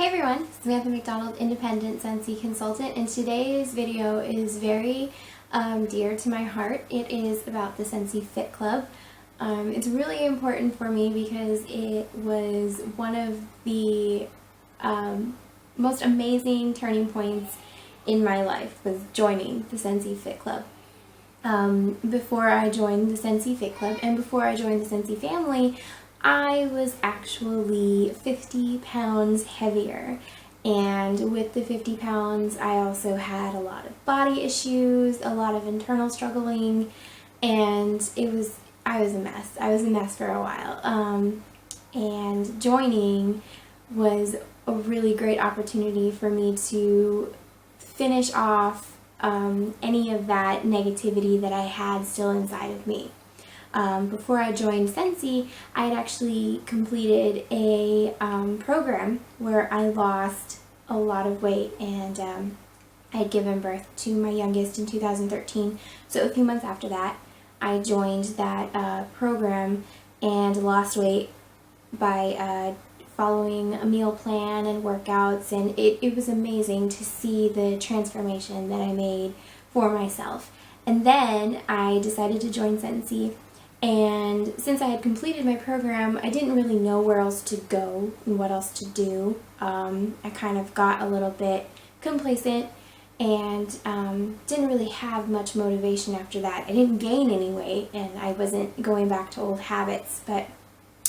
Hey everyone, Samantha McDonald, Independent Scentsy Consultant, and today's video is very dear to my heart. It is about the Scentsy Fit Club. It's really important for me because it was one of the most amazing turning points in my life, was joining the Scentsy Fit Club. Before I joined the Scentsy Fit Club and before I joined the Scentsy family, I was actually 50 pounds heavier, and with the 50 pounds I also had a lot of body issues, a lot of internal struggling, and I was a mess. I was a mess for a while, and joining was a really great opportunity for me to finish off any of that negativity that I had still inside of me. Before I joined Scentsy, I had actually completed a program where I lost a lot of weight, and I had given birth to my youngest in 2013. So a few months after that, I joined that program and lost weight by following a meal plan and workouts, and it was amazing to see the transformation that I made for myself. And then I decided to join Scentsy. And since I had completed my program, I didn't really know where else to go and what else to do. I kind of got a little bit complacent and didn't really have much motivation after that. I didn't gain any weight and I wasn't going back to old habits, but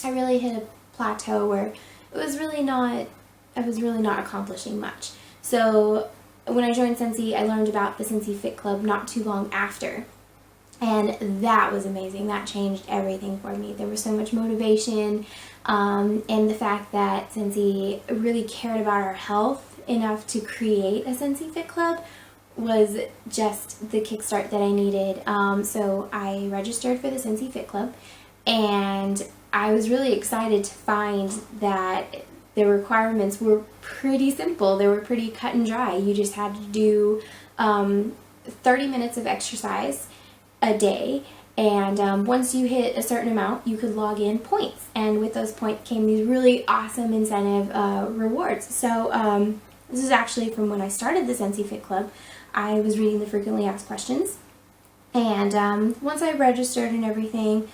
I really hit a plateau where I was really not accomplishing much. So when I joined Scentsy, I learned about the Scentsy Fit Club not too long after. And that was amazing. That changed everything for me. There was so much motivation, and the fact that Scentsy really cared about our health enough to create a Scentsy Fit Club was just the kickstart that I needed. So I registered for the Scentsy Fit Club, and I was really excited to find that the requirements were pretty simple. They were pretty cut and dry. You just had to do 30 minutes of exercise a day, and once you hit a certain amount you could log in points, and with those points came these really awesome incentive rewards. So this is actually from when I started the Scentsy Fit Club. I was reading the frequently asked questions, and once I registered and everything,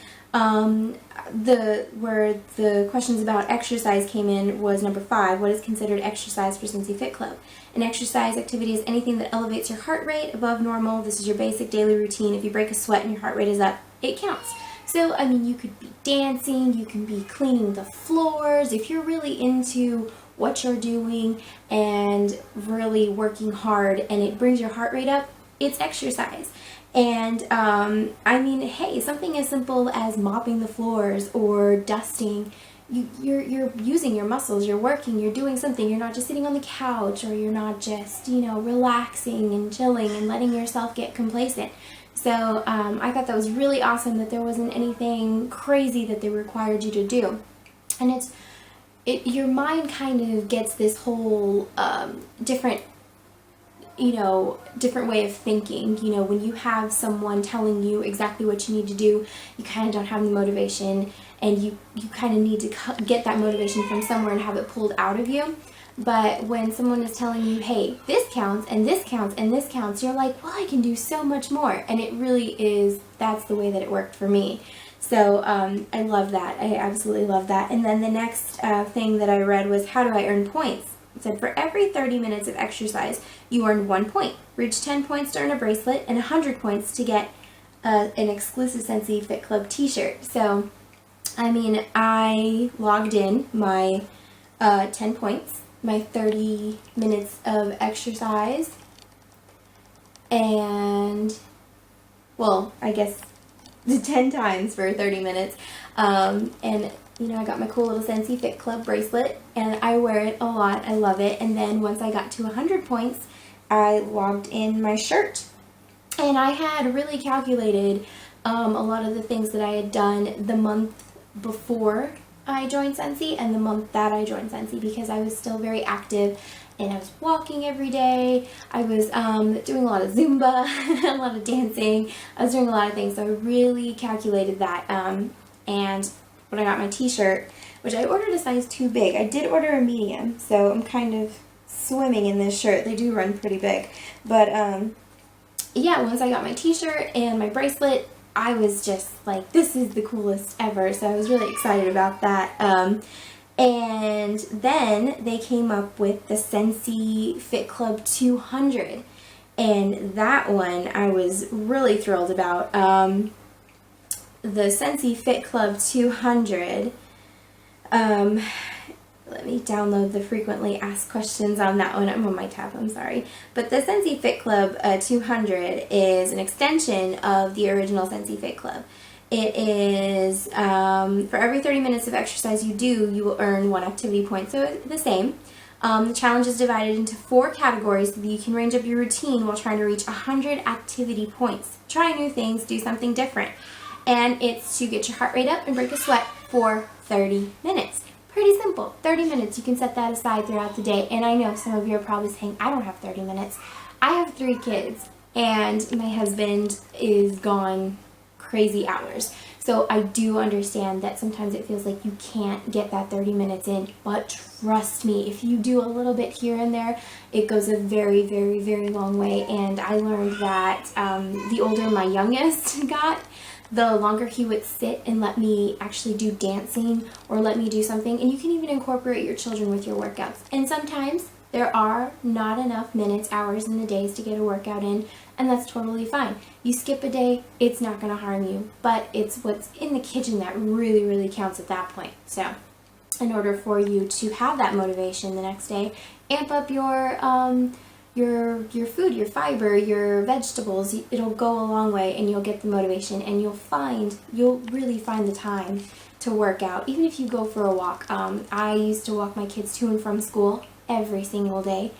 where the questions about exercise came in was number 5. What is considered exercise for Scentsy Fit Club? An exercise activity is anything that elevates your heart rate above normal. This is your basic daily routine. If you break a sweat and your heart rate is up, it counts. So, I mean, you could be dancing, you can be cleaning the floors. If you're really into what you're doing and really working hard and it brings your heart rate up, it's exercise. And I mean, hey, something as simple as mopping the floors or dusting, you're using your muscles, you're working, you're doing something. You're not just sitting on the couch, or you're not just, relaxing and chilling and letting yourself get complacent. So I thought that was really awesome that there wasn't anything crazy that they required you to do. And your mind kind of gets this whole different way of thinking. When you have someone telling you exactly what you need to do, you kind of don't have the motivation, and you kind of need to get that motivation from somewhere and have it pulled out of you. But when someone is telling you, hey, this counts, and this counts, and this counts, you're like, well, I can do so much more. And it really is, that's the way that it worked for me. So I love that. I absolutely love that. And then the next thing that I read was, how do I earn points? It said, for every 30 minutes of exercise, you earn 1 point. Reach 10 points to earn a bracelet, and 100 points to get an exclusive Scentsy Fit Club t-shirt. So, I mean, I logged in my 10 points, my 30 minutes of exercise, and, well, I guess 10 times for 30 minutes, and I got my cool little Scentsy Fit Club bracelet, and I wear it a lot. I love it. And then once I got to 100 points, I logged in my shirt. And I had really calculated a lot of the things that I had done the month before I joined Scentsy and the month that I joined Scentsy, because I was still very active, and I was walking every day. I was doing a lot of Zumba, a lot of dancing. I was doing a lot of things, so I really calculated that. And when I got my t-shirt, which I ordered a size too big. I did order a medium, so I'm kind of swimming in this shirt. They do run pretty big. But yeah, once I got my t-shirt and my bracelet, I was just like, this is the coolest ever. So I was really excited about that. And then they came up with the Scentsy Fit Club 200. And that one I was really thrilled about. The Scentsy Fit Club 200, let me download the frequently asked questions on that one. I'm on my tab, I'm sorry. But the Scentsy Fit Club 200 is an extension of the original Scentsy Fit Club. It is, for every 30 minutes of exercise you do, you will earn 1 activity point. So it's the same. The challenge is divided into 4 categories so that you can range up your routine while trying to reach 100 activity points. Try new things, do something different. And it's to get your heart rate up and break a sweat for 30 minutes. Pretty simple. 30 minutes. You can set that aside throughout the day. And I know some of you are probably saying, I don't have 30 minutes. I have 3 kids, and my husband is gone crazy hours. So I do understand that sometimes it feels like you can't get that 30 minutes in, but trust me, if you do a little bit here and there, it goes a very, very, very long way. And I learned that the older my youngest got, the longer he would sit and let me actually do dancing or let me do something. And you can even incorporate your children with your workouts. And sometimes there are not enough minutes, hours in the days to get a workout in, and that's totally fine. You skip a day, it's not going to harm you, but it's what's in the kitchen that really, really counts at that point. So in order for you to have that motivation the next day, amp up your food, your fiber, your vegetables. It'll go a long way, and you'll get the motivation, and you'll really find the time to work out. Even if you go for a walk. I used to walk my kids to and from school every single day,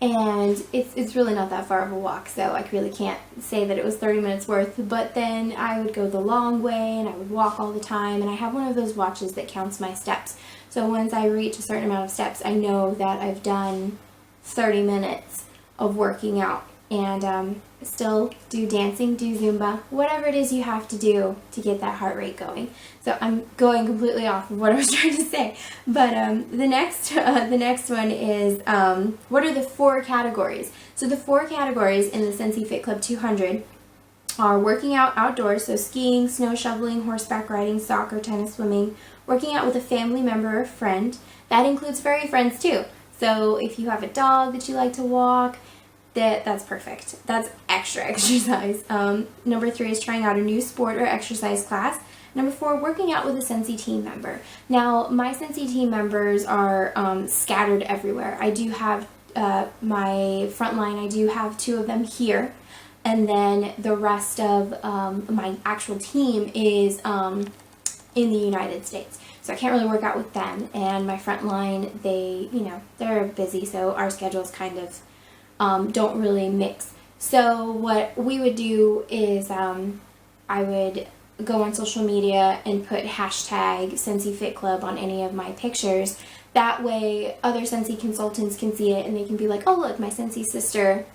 and it's really not that far of a walk, so I really can't say that it was 30 minutes worth. But then I would go the long way, and I would walk all the time, and I have one of those watches that counts my steps. So once I reach a certain amount of steps, I know that I've done 30 minutes of working out. And still do dancing, do Zumba, whatever it is you have to do to get that heart rate going. So I'm going completely off of what I was trying to say. But the next one is, what are the 4 categories? So the 4 categories in the Scentsy Fit Club 200 are working out outdoors, so skiing, snow shoveling, horseback riding, soccer, tennis, swimming, working out with a family member or friend. That includes furry friends too. So if you have a dog that you like to walk, that's perfect. That's extra exercise. Number 3 is trying out a new sport or exercise class. Number 4, working out with a Scentsy team member. Now, my Scentsy team members are scattered everywhere. I do have my front line, I do have 2 of them here. And then the rest of my actual team is in the United States. So I can't really work out with them. And my front line, they're busy, so our schedules kind of don't really mix. So what we would do is I would go on social media and put hashtag Scentsy Fit Club on any of my pictures. That way other Scentsy consultants can see it and they can be like, oh look, my Scentsy sister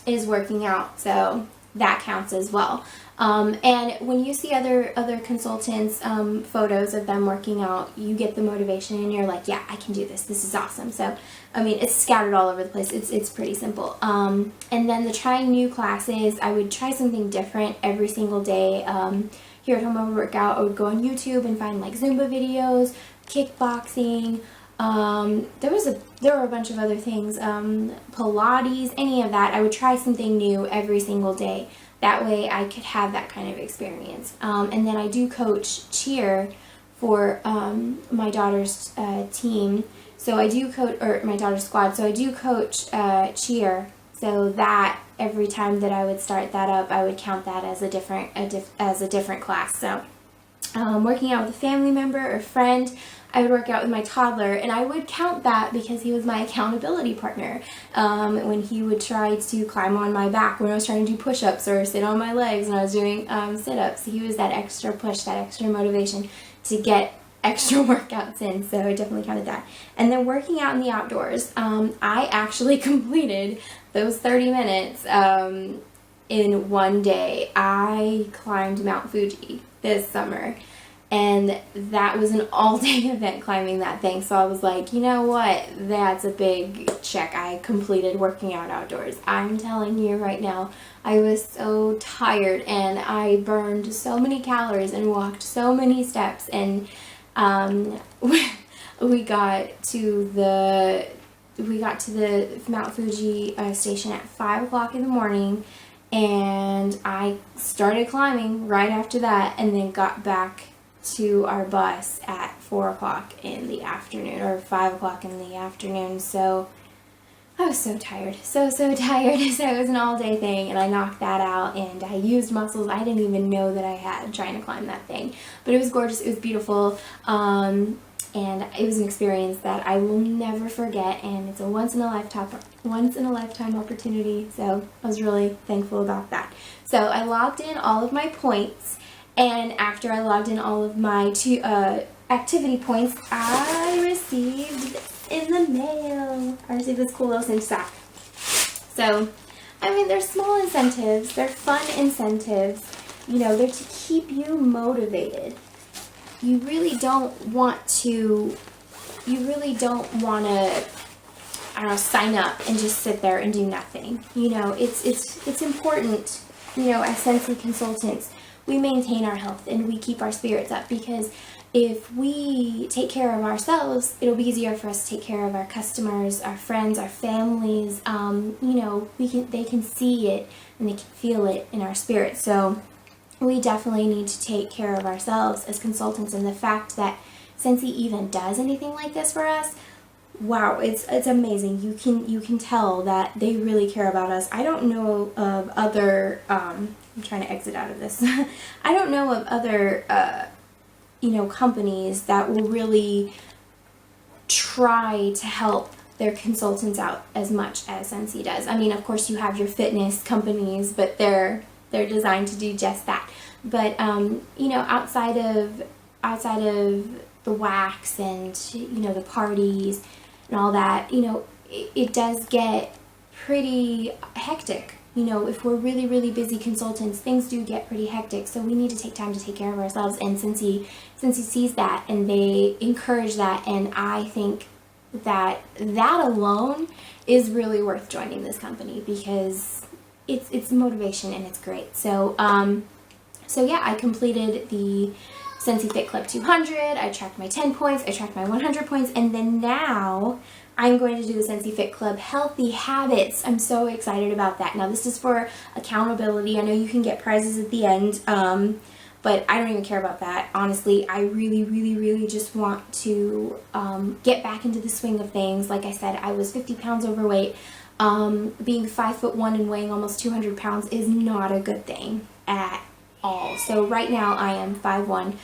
is working out. So that counts as well. And when you see other consultants' photos of them working out, you get the motivation and you're like, yeah, I can do this. This is awesome. So, I mean, it's scattered all over the place. It's pretty simple. And then the trying new classes, I would try something different every single day. Here at home I would work out. I would go on YouTube and find like Zumba videos, kickboxing. There were a bunch of other things, Pilates, any of that. I would try something new every single day. That way I could have that kind of experience. And then I do coach cheer for my daughter's team. So I do coach, or my daughter's squad. So I do coach cheer. So that every time that I would start that up, I would count that as a different class. So working out with a family member or friend, I would work out with my toddler, and I would count that because he was my accountability partner. When he would try to climb on my back when I was trying to do push-ups or sit on my legs when I was doing sit-ups, he was that extra push, that extra motivation to get extra workouts in, so I definitely counted that. And then working out in the outdoors, I actually completed those 30 minutes in one day. I climbed Mount Fuji this summer. And that was an all-day event climbing that thing. So I was like, you know what? That's a big check. I completed working out outdoors. I'm telling you right now, I was so tired and I burned so many calories and walked so many steps. And we got to the Mount Fuji station at 5 o'clock in the morning, and I started climbing right after that, and then got back to our bus at 4 o'clock in the afternoon, or 5 o'clock in the afternoon. So I was so tired, so tired. So it was an all-day thing, and I knocked that out, and I used muscles I didn't even know that I had trying to climb that thing. But it was gorgeous, it was beautiful, and it was an experience that I will never forget, and it's a once in a lifetime opportunity. So I was really thankful about that. So I logged in all of my points, and after I logged in all of my activity points, I received in the mail. I received this cool little Scentsy sack. So, I mean, they're small incentives, they're fun incentives, you know, they're to keep you motivated. You really don't want to, I don't know, sign up and just sit there and do nothing. You know, it's important, you know, as Scentsy consultants, we maintain our health and we keep our spirits up, because if we take care of ourselves, it'll be easier for us to take care of our customers, our friends, our families. You know, they can see it and they can feel it in our spirit. So we definitely need to take care of ourselves as consultants, and the fact that Scentsy even does anything like this for us, wow, it's amazing. You can tell that they really care about us. I don't know of other I'm trying to exit out of this. I don't know of other you know, companies that will really try to help their consultants out as much as Scentsy does. I mean, of course you have your fitness companies, but they're designed to do just that. But you know, outside of the wax and, you know, the parties and all that, you know, it does get pretty hectic. You know, if we're really busy consultants, things do get pretty hectic. So we need to take time to take care of ourselves, and Scentsy sees that and they encourage that, and I think that alone is really worth joining this company, because it's motivation and it's great. So so yeah, I completed the Scentsy Fit Club 200. I tracked my 10 points, I tracked my 100 points, and then now I'm going to do the Scentsy Fit Club Healthy Habits. I'm so excited about that. Now this is for accountability. I know you can get prizes at the end, but I don't even care about that. Honestly, I really just want to get back into the swing of things. Like I said, I was 50 pounds overweight. Being 5'1" and weighing almost 200 pounds is not a good thing at all. So right now I am 5'1".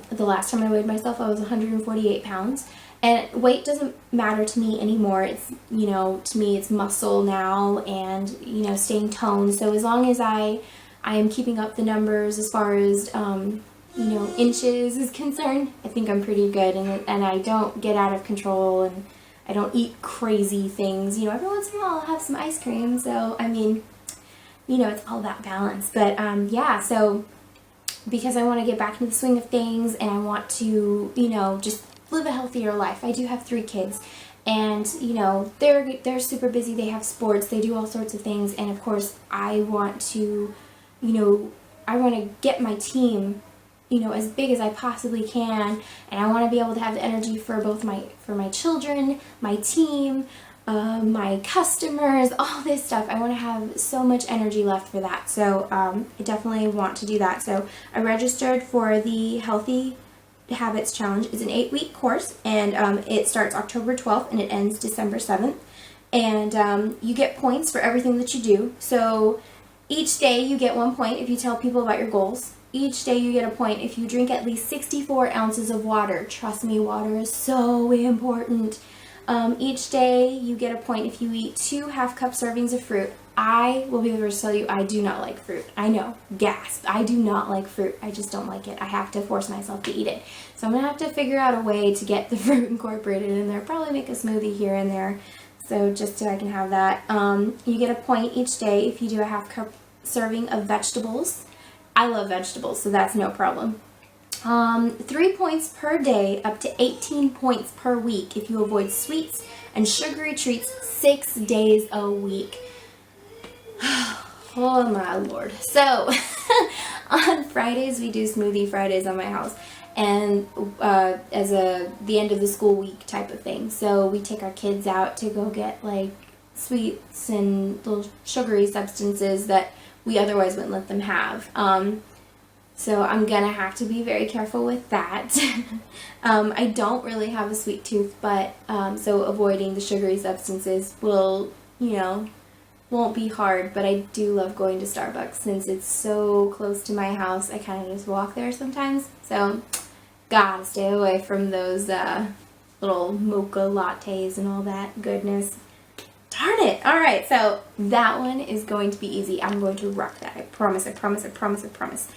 The last time I weighed myself, I was 148 pounds. And weight doesn't matter to me anymore. It's, you know, to me it's muscle now, and, you know, staying toned. So as long as I am keeping up the numbers as far as, you know, inches is concerned, I think I'm pretty good. And I don't get out of control, and I don't eat crazy things. You know, every once in a while I'll have some ice cream. So, I mean, you know, it's all about balance. But, yeah, so because I want to get back into the swing of things, and I want to, you know, just live a healthier life. I do have 3 kids, and, you know, they're super busy. They have sports, they do all sorts of things, and of course I want to, you know, I want to get my team, you know, as big as I possibly can, and I want to be able to have the energy for both my children, my team, my customers, all this stuff. I want to have so much energy left for that. So I definitely want to do that. So I registered for the Healthy Habits Challenge. It's an 8-week course, and it starts October 12th and it ends December 7th. And you get points for everything that you do. So each day you get 1 point if you tell people about your goals. Each day you get a point if you drink at least 64 ounces of water. Trust me, water is so important. Each day you get a point if you eat 2 half-cup servings of fruit. I will be the first to tell you, I do not like fruit. I know, gasp. I do not like fruit. I just don't like it. I have to force myself to eat it. So I'm going to have to figure out a way to get the fruit incorporated in there. Probably make a smoothie here and there, so just so I can have that. You get a point each day if you do a half-cup serving of vegetables. I love vegetables, so that's no problem. 3 points per day, up to 18 points per week if you avoid sweets and sugary treats 6 days a week. Oh my lord. So on Fridays we do smoothie Fridays on my house, and as the end of the school week type of thing. So we take our kids out to go get like sweets and little sugary substances that we otherwise wouldn't let them have. So I'm gonna have to be very careful with that. I don't really have a sweet tooth, but so avoiding the sugary substances will, won't be hard. But I do love going to Starbucks since it's so close to my house. I kind of just walk there sometimes. So gotta stay away from those little mocha lattes and all that goodness. Darn it! Alright, so that one is going to be easy. I'm going to rock that. I promise, I promise, I promise, I promise.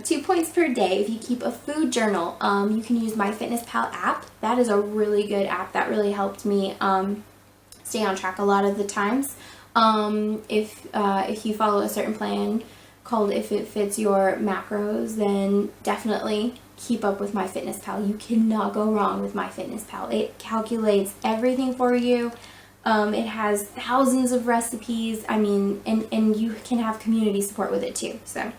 2 points per day if you keep a food journal. You can use MyFitnessPal app. That is a really good app. That really helped me stay on track a lot of the times. If you follow a certain plan called If It Fits Your Macros, then definitely keep up with MyFitnessPal. You cannot go wrong with MyFitnessPal. It calculates everything for you. It has thousands of recipes. I mean, and you can have community support with it too. So,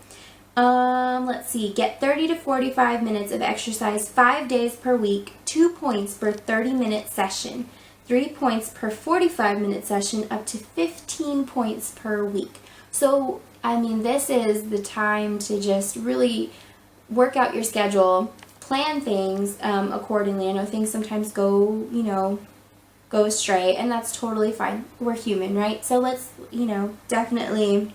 let's see. Get 30 to 45 minutes of exercise 5 days per week. 2 points per 30-minute session. 3 points per 45-minute session, up to 15 points per week. So, I mean, this is the time to just really work out your schedule, plan things accordingly. I know things sometimes go astray, and that's totally fine. We're human, right? So let's, definitely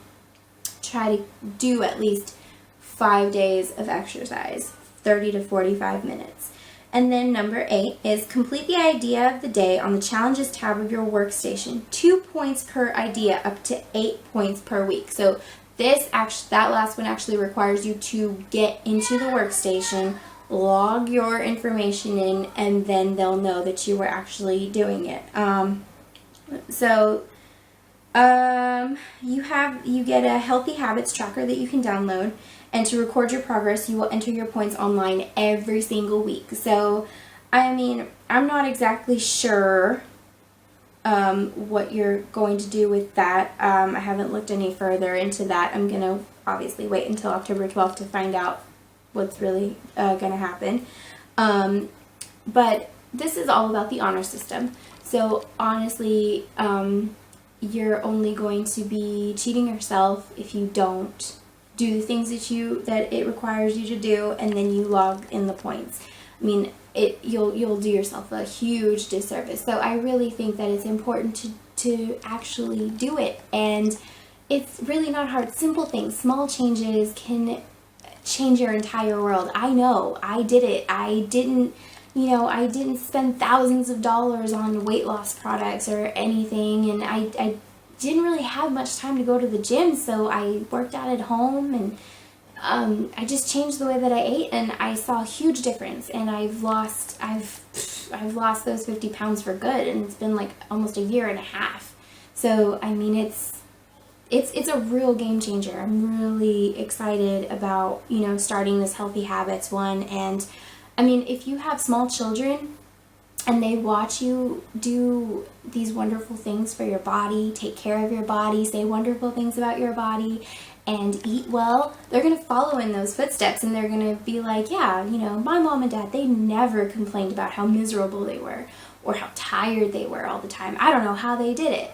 try to do at least 5 days of exercise, 30 to 45 minutes. And then number 8 is complete the idea of the day on the challenges tab of your workstation. 2 points per idea, up to 8 points per week. So that last one actually requires you to get into the workstation, log your information in, and then they'll know that you were actually doing it. You get a healthy habits tracker that you can download, and to record your progress you will enter your points online every single week. So I mean, I'm not exactly sure what you're going to do with that. I haven't looked any further into that. I'm gonna obviously wait until October 12th to find out what's really going to happen. But this is all about the honor system. So honestly, you're only going to be cheating yourself if you don't do the things that it requires you to do, and then you log in the points. I mean, you'll do yourself a huge disservice. So I really think that it's important to actually do it, and it's really not hard. Simple things, small changes can change your entire world. I know, I did it. I didn't spend thousands of dollars on weight loss products or anything, and I didn't really have much time to go to the gym, so I worked out at home, and I just changed the way that I ate, and I saw a huge difference, and I've lost those 50 pounds for good, and it's been like almost a year and a half. So I mean, it's a real game changer. I'm really excited about, starting this healthy habits one. And I mean, if you have small children and they watch you do these wonderful things for your body, take care of your body, say wonderful things about your body, and eat well, they're going to follow in those footsteps, and they're going to be like, yeah, my mom and dad, they never complained about how miserable they were or how tired they were all the time. I don't know how they did it.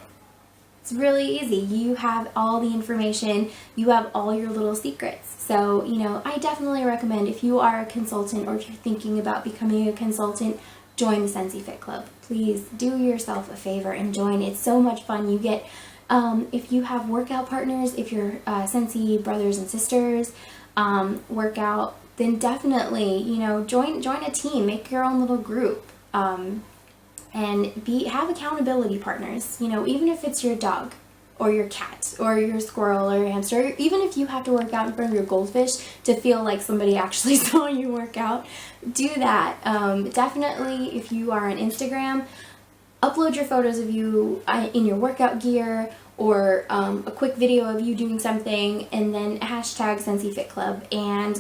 It's really easy. You have all the information. You have all your little secrets. So, I definitely recommend, if you are a consultant or if you're thinking about becoming a consultant, join the Scentsy Fit Club. Please do yourself a favor and join. It's so much fun. You get, if you have workout partners, if you're Scentsy brothers and sisters, workout, then definitely, join a team, make your own little group. And have accountability partners, even if it's your dog or your cat or your squirrel or your hamster, or even if you have to work out in front of your goldfish to feel like somebody actually saw you work out, do that. Definitely, if you are on Instagram, upload your photos of you in your workout gear, or a quick video of you doing something, and then hashtag Scentsy Fit Club. And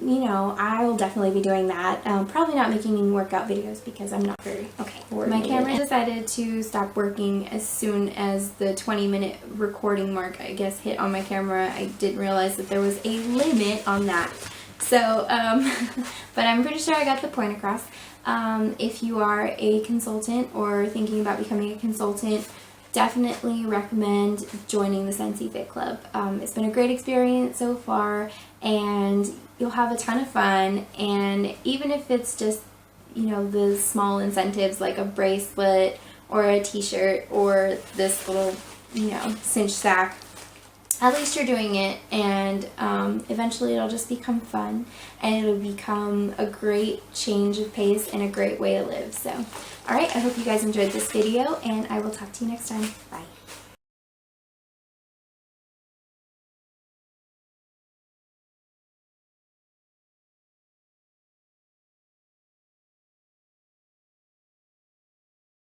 you know, I will definitely be doing that. Probably not making any workout videos because I'm not very My camera decided to stop working as soon as the 20-minute recording mark, I guess, hit on my camera. I didn't realize that there was a limit on that. So, but I'm pretty sure I got the point across. If you are a consultant or thinking about becoming a consultant, definitely recommend joining the Scentsy Fit Club. It's been a great experience so far, and you'll have a ton of fun. And even if it's just, you know, the small incentives like a bracelet or a t-shirt or this little, you know, cinch sack, at least you're doing it, and eventually it'll just become fun, and it'll become a great change of pace and a great way to live. So, alright, I hope you guys enjoyed this video, and I will talk to you next time. Bye.